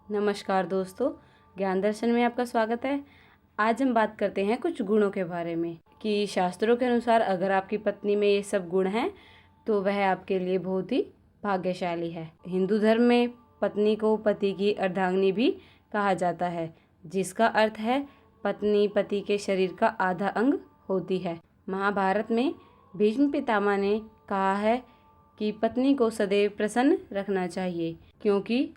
नमस्कार दोस्तों, ज्ञान दर्शन में आपका स्वागत है। आज हम बात करते हैं कुछ गुणों के बारे में कि शास्त्रों के अनुसार अगर आपकी पत्नी में ये सब गुण हैं तो वह आपके लिए बहुत ही भाग्यशाली है। हिंदू धर्म में पत्नी को पति की अर्धांगिनी भी कहा जाता है, जिसका अर्थ है पत्नी पति के शरीर का आधा अंग होती है। महाभारत में भीष्म पितामह ने कहा है कि पत्नी को सदैव प्रसन्न रखना चाहिए, क्योंकि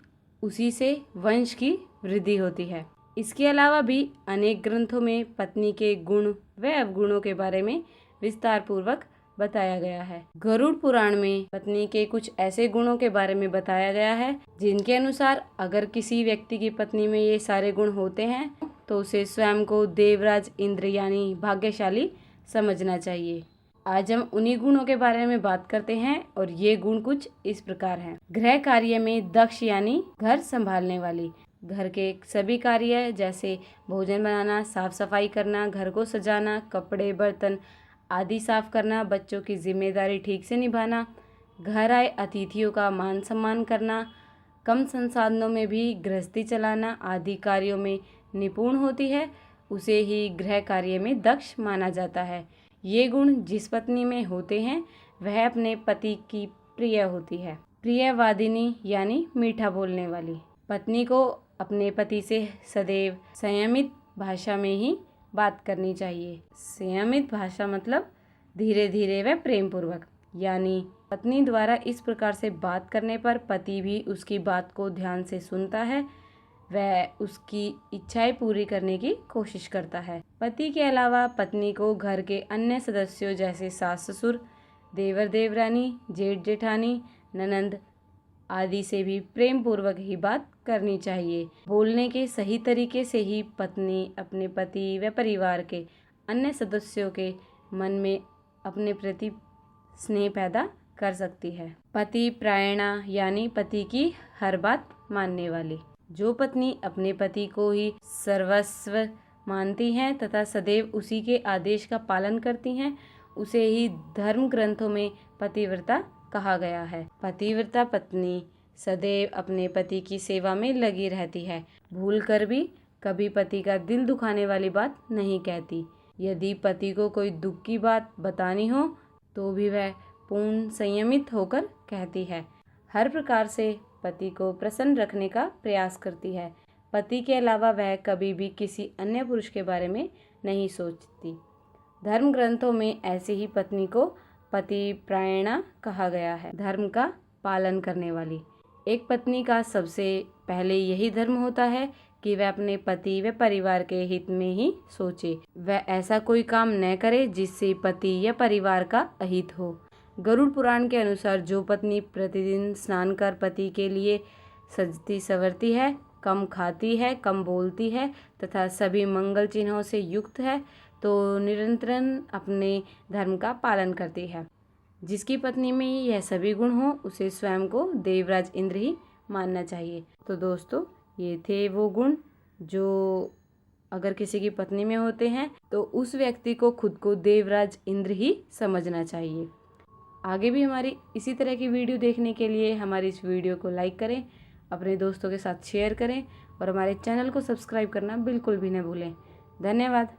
उसी से वंश की वृद्धि होती है। इसके अलावा भी अनेक ग्रंथों में पत्नी के गुण व अवगुणों के बारे में विस्तार पूर्वक बताया गया है। गरुड़ पुराण में पत्नी के कुछ ऐसे गुणों के बारे में बताया गया है जिनके अनुसार अगर किसी व्यक्ति की पत्नी में ये सारे गुण होते हैं तो उसे स्वयं को देवराज इंद्र यानी भाग्यशाली समझना चाहिए। आज हम उन्हीं गुणों के बारे में बात करते हैं और ये गुण कुछ इस प्रकार हैं। गृह कार्य में दक्ष यानी घर संभालने वाली। घर के सभी कार्य जैसे भोजन बनाना, साफ सफाई करना, घर को सजाना, कपड़े बर्तन आदि साफ करना, बच्चों की जिम्मेदारी ठीक से निभाना, घर आए अतिथियों का मान सम्मान करना, कम संसाधनों में भी गृहस्थी चलाना आदि कार्यों में निपुण होती है, उसे ही गृह कार्य में दक्ष माना जाता है। ये गुण जिस पत्नी में होते हैं वह अपने पति की प्रिय होती है। प्रियवादिनी यानी मीठा बोलने वाली। पत्नी को अपने पति से सदैव संयमित भाषा में ही बात करनी चाहिए। संयमित भाषा मतलब धीरे धीरे व प्रेम पूर्वक, यानी पत्नी द्वारा इस प्रकार से बात करने पर पति भी उसकी बात को ध्यान से सुनता है, वह उसकी इच्छाएं पूरी करने की कोशिश करता है। पति के अलावा पत्नी को घर के अन्य सदस्यों जैसे सास ससुर, देवर देवरानी, जेठ जेठानी, ननंद आदि से भी प्रेम पूर्वक ही बात करनी चाहिए। बोलने के सही तरीके से ही पत्नी अपने पति व परिवार के अन्य सदस्यों के मन में अपने प्रति स्नेह पैदा कर सकती है। पति प्रायणा यानी पति की हर बात मानने वाली। जो पत्नी अपने पति को ही सर्वस्व मानती हैं तथा सदैव उसी के आदेश का पालन करती हैं, उसे ही धर्म ग्रंथों में पतिव्रता कहा गया है। पतिव्रता पत्नी सदैव अपने पति की सेवा में लगी रहती है, भूल कर भी कभी पति का दिल दुखाने वाली बात नहीं कहती। यदि पति को कोई दुख की बात बतानी हो तो भी वह पूर्ण संयमित होकर कहती है। हर प्रकार से पति को प्रसन्न रखने का प्रयास करती है। पति के अलावा वह कभी भी किसी अन्य पुरुष के बारे में नहीं सोचती। धर्म ग्रंथों में ऐसे ही पत्नी को पति प्रायणा कहा गया है, धर्म का पालन करने वाली। एक पत्नी का सबसे पहले यही धर्म होता है कि वह अपने पति व परिवार के हित में ही सोचे। वह ऐसा कोई काम न करे जिससे पति या परिवार का अहित हो। गरुड़ पुराण के अनुसार जो पत्नी प्रतिदिन स्नान कर पति के लिए सजती संवरती है, कम खाती है, कम बोलती है तथा सभी मंगल चिन्हों से युक्त है, तो निरंतरन अपने धर्म का पालन करती है। जिसकी पत्नी में यह सभी गुण हो उसे स्वयं को देवराज इंद्र ही मानना चाहिए। तो दोस्तों, ये थे वो गुण जो अगर किसी की पत्नी में होते हैं तो उस व्यक्ति को खुद को देवराज इंद्र ही समझना चाहिए। आगे भी हमारी इसी तरह की वीडियो देखने के लिए हमारी इस वीडियो को लाइक करें, अपने दोस्तों के साथ शेयर करें और हमारे चैनल को सब्सक्राइब करना बिल्कुल भी न भूलें। धन्यवाद।